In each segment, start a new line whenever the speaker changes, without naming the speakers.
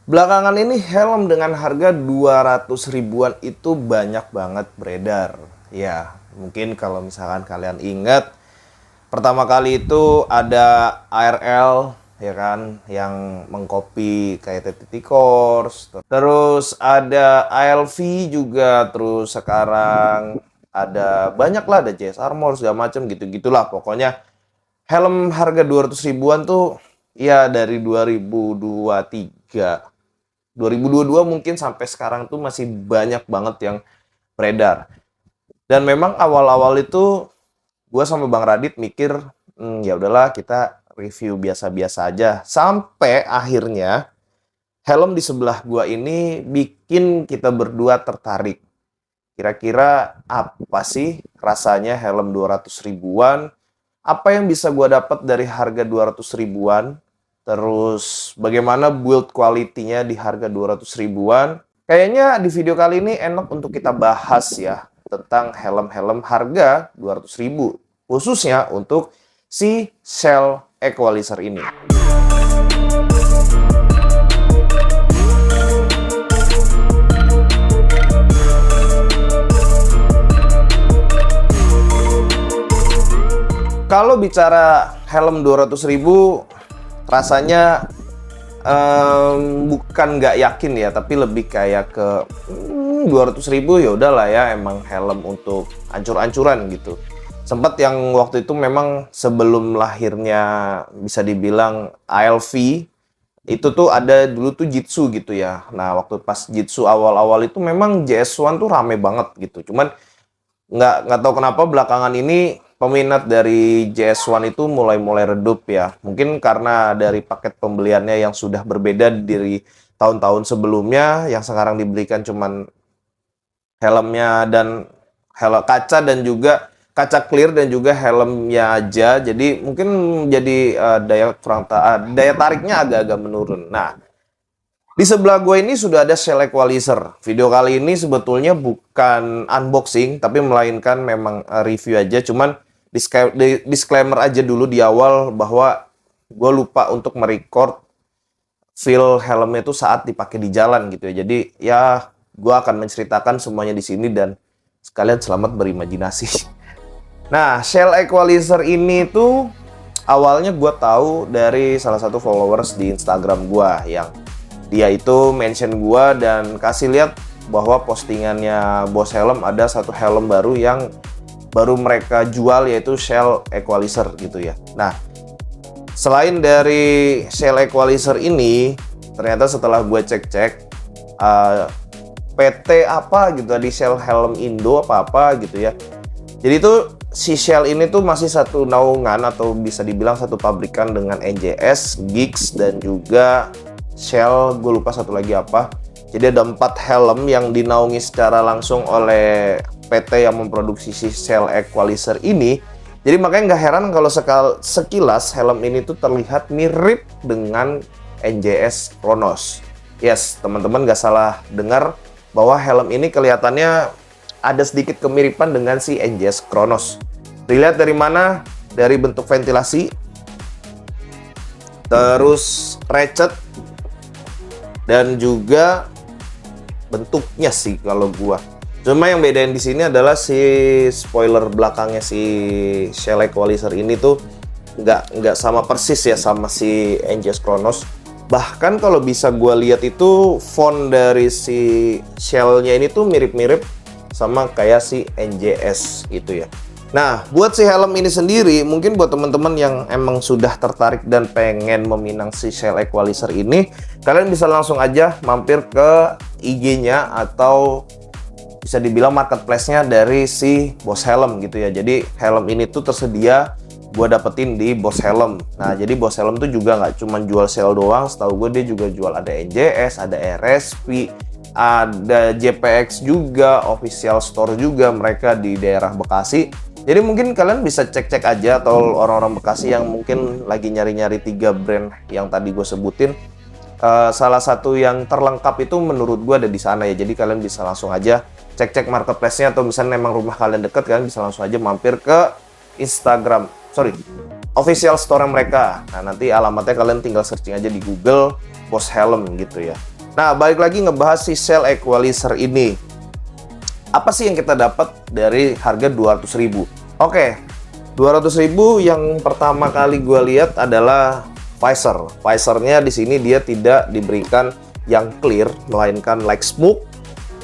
Belakangan ini helm dengan harga 200 ribuan itu banyak banget beredar. Ya, mungkin kalau misalkan kalian ingat, pertama kali itu ada ARL, ya kan, yang mengcopy kayak TTT Course. Terus ada ALV juga, terus sekarang ada banyak lah, ada JS Armor segala macam gitu-gitulah. Pokoknya helm harga 200 ribuan tuh ya dari 2023. 2022 mungkin sampai sekarang tuh masih banyak banget yang beredar. Dan memang awal-awal itu gue sama Bang Radit mikir, ya udahlah kita review biasa-biasa aja. Sampai akhirnya helm di sebelah gue ini bikin kita berdua tertarik. Kira-kira apa sih rasanya helm 200 ribuan? Apa yang bisa gue dapat dari harga 200 ribuan? Terus bagaimana build quality-nya di harga 200 ribuan? Kayaknya di video kali ini enak untuk kita bahas ya tentang helm-helm harga 200 ribu. Khususnya untuk si Shell Equalizer ini. Kalau bicara helm 200 ribu, rasanya bukan nggak yakin ya, tapi lebih kayak ke 200 ribu ya udahlah ya, emang helm untuk ancur-ancuran gitu. Sempat yang waktu itu memang sebelum lahirnya bisa dibilang ALV, itu tuh ada dulu tuh Jitsu gitu ya. Nah waktu pas Jitsu awal-awal itu memang JS1 tuh rame banget gitu. Cuman nggak tahu kenapa belakangan ini peminat dari JS1 itu mulai redup ya. Mungkin karena dari paket pembeliannya yang sudah berbeda dari tahun-tahun sebelumnya, yang sekarang diberikan cuman helmnya dan helm kaca dan juga kaca clear dan juga helmnya aja. Jadi mungkin jadi daya tariknya agak-agak menurun. Nah, di sebelah gue ini sudah ada Shell Equalizer. Video kali ini sebetulnya bukan unboxing, tapi melainkan memang review aja. Cuman disclaimer aja dulu di awal bahwa gue lupa untuk merecord feel helmnya itu saat dipakai di jalan gitu ya. Jadi ya gue akan menceritakan semuanya di sini dan sekalian selamat berimajinasi. Nah, Shell Equalizer ini tuh awalnya gue tahu dari salah satu followers di Instagram gue yang dia itu mention gua dan kasih lihat bahwa postingannya Bos Helm ada satu helm baru yang baru mereka jual, yaitu Shell Equalizer gitu ya. Nah, selain dari Shell Equalizer ini, ternyata setelah gue cek-cek PT apa gitu di Shell Helm Indo apa gitu ya. Jadi itu si Shell ini tuh masih satu naungan atau bisa dibilang satu pabrikan dengan NJS, Geeks dan juga Shell, gue lupa satu lagi apa. Jadi ada 4 helm yang dinaungi secara langsung oleh PT yang memproduksi si Shell Equalizer ini. Jadi makanya nggak heran kalau sekilas helm ini tuh terlihat mirip dengan NJS Kronos. Yes, teman-teman nggak salah dengar bahwa helm ini kelihatannya ada sedikit kemiripan dengan si NJS Kronos. Dilihat dari mana? Dari bentuk ventilasi, terus ratchet, dan juga bentuknya sih kalau gua. Cuma yang bedain di sini adalah si spoiler belakangnya si Shell Equalizer ini tuh nggak sama persis ya sama si NJS Kronos. Bahkan kalau bisa gua lihat itu font dari si Shell-nya ini tuh mirip-mirip sama kayak si NJS gitu ya. Nah, buat si helm ini sendiri, mungkin buat teman-teman yang emang sudah tertarik dan pengen meminang si Shell Equalizer ini, kalian bisa langsung aja mampir ke IG-nya atau bisa dibilang marketplace-nya dari si Bos Helm gitu ya. Jadi helm ini tuh tersedia gue dapetin di Bos Helm. Nah, jadi Bos Helm tuh juga nggak cuma jual Shell doang, setahu gue dia juga jual ada NJS, ada RSP, ada JPX juga, official store juga mereka di daerah Bekasi. Jadi mungkin kalian bisa cek-cek aja, atau orang-orang Bekasi yang mungkin lagi nyari-nyari 3 brand yang tadi gue sebutin. Salah satu yang terlengkap itu menurut gue ada di sana ya. Jadi kalian bisa langsung aja cek-cek marketplace-nya, atau misalnya memang rumah kalian deket, kalian bisa langsung aja mampir ke official store mereka. Nah, nanti alamatnya kalian tinggal searching aja di Google Bos Helm gitu ya. Nah, balik lagi ngebahas si Shell Equalizer ini. Apa sih yang kita dapat dari harga 200.000? Oke, 200.000 yang pertama kali gue lihat adalah visor. Visornya di sini dia tidak diberikan yang clear, melainkan like smoke.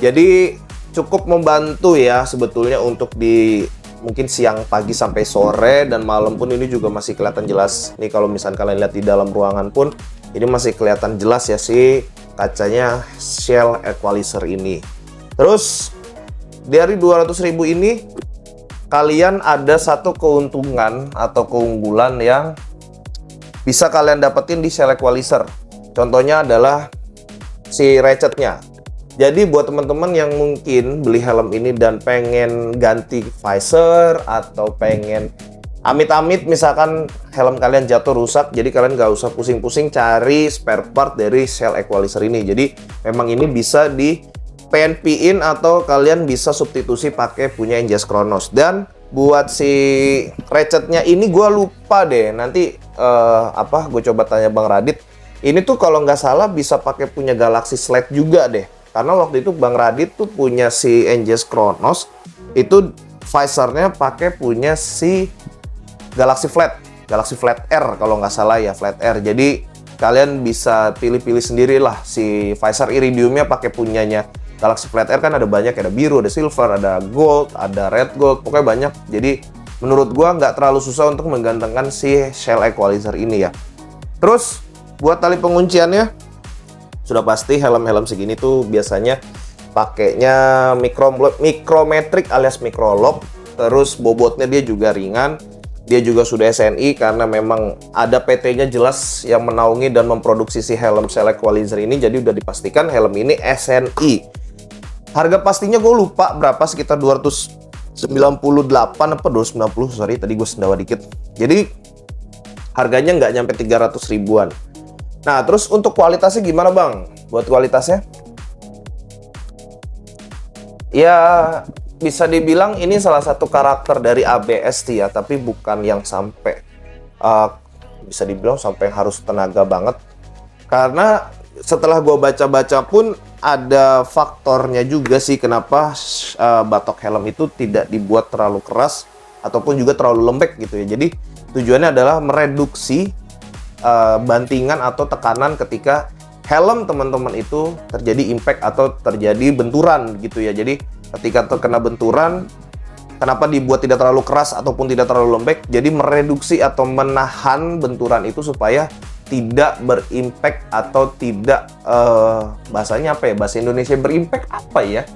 Jadi cukup membantu ya sebetulnya untuk di mungkin siang, pagi sampai sore dan malam pun ini juga masih kelihatan jelas. Nih kalau misalnya kalian lihat di dalam ruangan pun ini masih kelihatan jelas ya si kacanya Shell Equalizer ini. Terus dari 200.000 ini kalian ada satu keuntungan atau keunggulan yang bisa kalian dapetin di Shell Equalizer. Contohnya adalah si ratchetnya. Jadi buat teman-teman yang mungkin beli helm ini dan pengen ganti visor atau pengen amit-amit misalkan helm kalian jatuh rusak, jadi kalian nggak usah pusing-pusing cari spare part dari Shell Equalizer ini. Jadi memang ini bisa di PNP-in atau kalian bisa substitusi pakai punya NJS Chronos. Dan buat si ratchetnya ini gue lupa deh, nanti gue coba tanya Bang Radit. Ini tuh kalau nggak salah bisa pakai punya Galaxy Slate juga deh. Karena waktu itu Bang Radit tuh punya si NJS Chronos, itu visornya pakai punya si Galaxy Flat R kalau nggak salah ya, Flat R. Jadi kalian bisa pilih-pilih sendiri lah si visor iridiumnya pakai punyanya Galaxy Flat R, kan ada banyak, ada biru, ada silver, ada gold, ada red gold, pokoknya banyak. Jadi menurut gua nggak terlalu susah untuk menggantungkan si Shell Equalizer ini ya. Terus buat tali pengunciannya, sudah pasti helm-helm segini tuh biasanya pakainya mikrometrik alias microlock. Terus bobotnya dia juga ringan, dia juga sudah SNI karena memang ada PT-nya jelas yang menaungi dan memproduksi si helm Shell Equalizer ini. Jadi udah dipastikan helm ini SNI. Harga pastinya gue lupa berapa, sekitar 298 apa 290, sorry tadi gue sendawa dikit. Jadi harganya nggak nyampe 300 ribuan. Nah, terus untuk kualitasnya gimana Bang? Buat kualitasnya? Ya, bisa dibilang ini salah satu karakter dari ABS ya, tapi bukan yang sampai bisa dibilang sampai harus tenaga banget. Karena setelah gue baca-baca pun ada faktornya juga sih kenapa batok helm itu tidak dibuat terlalu keras ataupun juga terlalu lembek gitu ya. Jadi tujuannya adalah mereduksi bantingan atau tekanan ketika helm teman-teman itu terjadi impact atau terjadi benturan gitu ya. Jadi ketika terkena benturan, kenapa dibuat tidak terlalu keras ataupun tidak terlalu lembek? Jadi mereduksi atau menahan benturan itu supaya tidak berimpact atau tidak bahasanya apa ya? Bahasa Indonesia berimpact apa ya?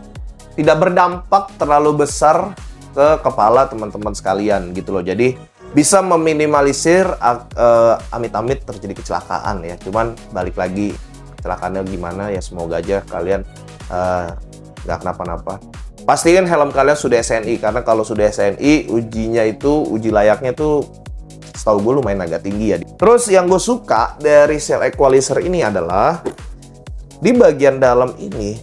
Tidak berdampak terlalu besar ke kepala teman-teman sekalian gitu loh. Jadi bisa meminimalisir amit-amit terjadi kecelakaan ya. Cuman balik lagi kecelakaannya gimana ya, semoga aja kalian nggak kenapa-napa. Pastiin helm kalian sudah SNI, karena kalau sudah SNI ujinya itu, uji layaknya tuh setahu gue lumayan agak tinggi ya. Terus yang gue suka dari Shell Equalizer ini adalah di bagian dalam ini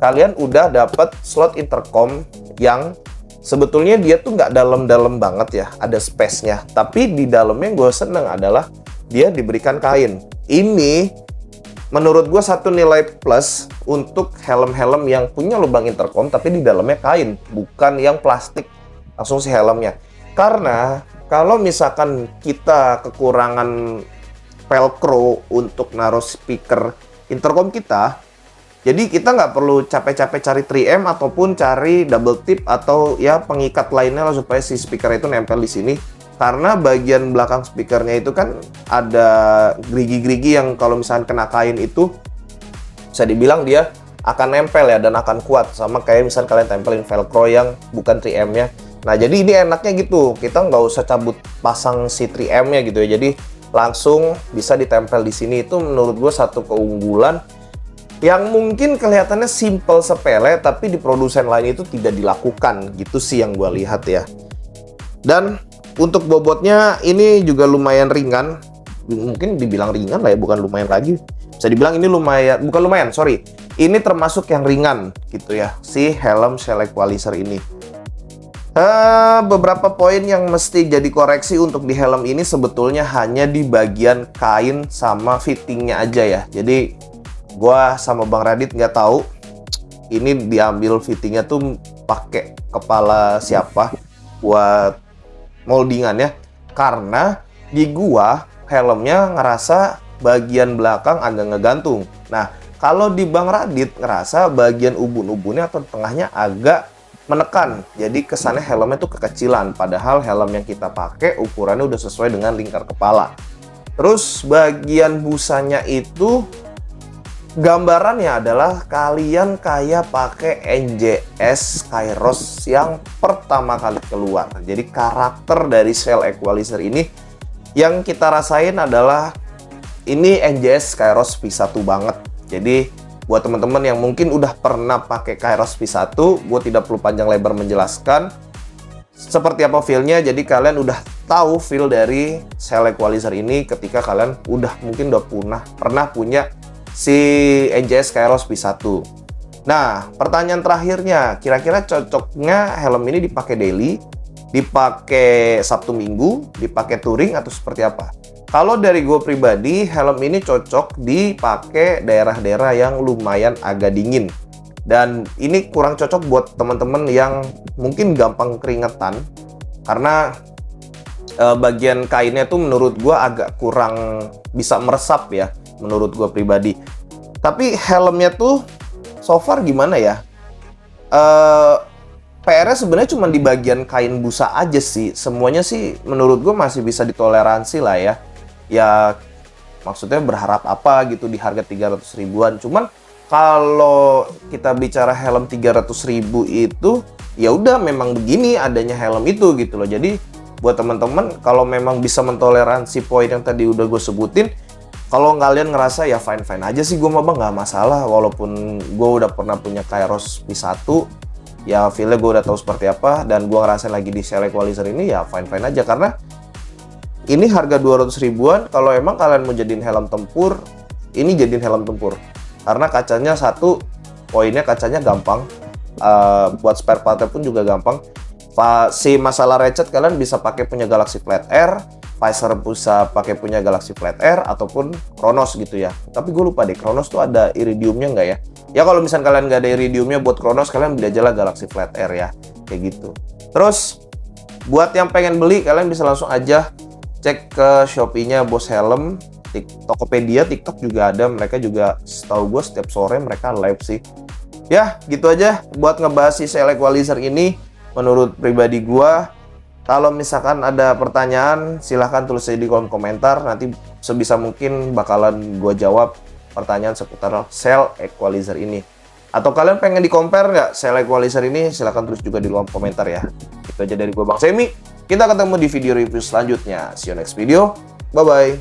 kalian udah dapat slot intercom yang sebetulnya dia tuh nggak dalam-dalam banget ya, ada space-nya. Tapi di dalamnya gue seneng adalah dia diberikan kain. Ini menurut gue satu nilai plus untuk helm-helm yang punya lubang intercom tapi di dalamnya kain, bukan yang plastik langsung si helmnya. Karena kalau misalkan kita kekurangan velcro untuk naruh speaker intercom kita, jadi kita nggak perlu capek-capek cari 3M ataupun cari double tip atau ya pengikat lainnya lah supaya si speaker itu nempel di sini. Karena bagian belakang speakernya itu kan ada gerigi-gerigi yang kalau misalnya kena kain itu bisa dibilang dia akan nempel ya dan akan kuat. Sama kayak misalnya kalian tempelin velcro yang bukan 3M-nya. Nah jadi ini enaknya gitu, kita nggak usah cabut pasang si 3M-nya gitu ya. Jadi langsung bisa ditempel di sini. Itu menurut gue satu keunggulan yang mungkin kelihatannya simple sepele, tapi di produsen lain itu tidak dilakukan gitu sih yang gue lihat ya. Dan untuk bobotnya ini juga lumayan ringan, mungkin dibilang ringan lah ya, bukan lumayan lagi. Bisa dibilang ini lumayan, bukan lumayan, sorry. Ini termasuk yang ringan gitu ya, si helm Shell Equalizer ini. Beberapa poin yang mesti jadi koreksi untuk di helm ini sebetulnya hanya di bagian kain sama fittingnya aja ya. Jadi Gua sama Bang Radit nggak tahu ini diambil fittingnya tuh pakai kepala siapa buat moldingannya, karena di gua helmnya ngerasa bagian belakang agak ngegantung. Nah, kalau di Bang Radit ngerasa bagian ubun-ubunnya atau tengahnya agak menekan. Jadi kesannya helmnya tuh kekecilan, padahal helm yang kita pakai ukurannya udah sesuai dengan lingkar kepala. Terus bagian busanya itu gambarannya adalah kalian kayak pakai NJS Kairos yang pertama kali keluar. Jadi karakter dari Cell Equalizer ini yang kita rasain adalah ini NJS Kairos V1 banget. Jadi buat teman-teman yang mungkin udah pernah pakai Kairos V1, gue tidak perlu panjang lebar menjelaskan seperti apa feel-nya. Jadi kalian udah tahu feel dari Cell Equalizer ini ketika kalian mungkin udah pernah punya si NJS Kairos V1. Nah, pertanyaan terakhirnya, kira-kira cocoknya helm ini dipakai daily, dipakai Sabtu Minggu, dipakai touring, atau seperti apa? Kalau dari gue pribadi, helm ini cocok dipakai daerah-daerah yang lumayan agak dingin. Dan ini kurang cocok buat teman-teman yang mungkin gampang keringetan, karena bagian kainnya tuh menurut gue agak kurang bisa meresap ya, menurut gue pribadi. Tapi helmnya tuh so far gimana ya? PR-nya sebenarnya cuma di bagian kain busa aja sih. Semuanya sih menurut gue masih bisa ditoleransi lah ya. Ya maksudnya berharap apa gitu di harga 300 ribuan. Cuman kalau kita bicara helm 300 ribu itu ya udah memang begini adanya helm itu gitu loh. Jadi buat teman-teman kalau memang bisa mentoleransi poin yang tadi udah gue sebutin, kalau kalian ngerasa ya fine-fine aja sih, gue mah bang nggak masalah. Walaupun gue udah pernah punya Kairos V1, ya feel-nya gue udah tahu seperti apa, dan gue ngerasain lagi di Cell Equalizer ini ya fine-fine aja. Karena ini harga 200 ribuan, kalau emang kalian mau jadiin helm tempur, ini jadiin helm tempur. Karena kacanya satu, poinnya kacanya gampang, buat spare part-nya pun juga gampang. Si masalah recet kalian bisa pakai punya Galaxy Flat Air, visor bisa pakai punya Galaxy Flat Air ataupun Chronos gitu ya. Tapi gue lupa deh, Chronos tuh ada iridiumnya nggak ya? Ya kalau misalnya kalian nggak ada iridiumnya buat Chronos, kalian beli aja lah Galaxy Flat Air ya, kayak gitu. Terus buat yang pengen beli, kalian bisa langsung aja cek ke Shopee-nya Bos Helm, Tokopedia, TikTok juga ada. Mereka juga setahu gue setiap sore mereka live sih. Ya gitu aja buat ngebahas si Cell Equalizer ini. Menurut pribadi gua, kalau misalkan ada pertanyaan silahkan tulis aja di kolom komentar. Nanti sebisa mungkin bakalan gua jawab pertanyaan seputar Cell Equalizer ini. Atau kalian pengen di-compare nggak Cell Equalizer ini? Silahkan tulis juga di kolom komentar ya. Itu aja dari gua Bang Semi. Kita ketemu di video review selanjutnya. See you next video. Bye-bye.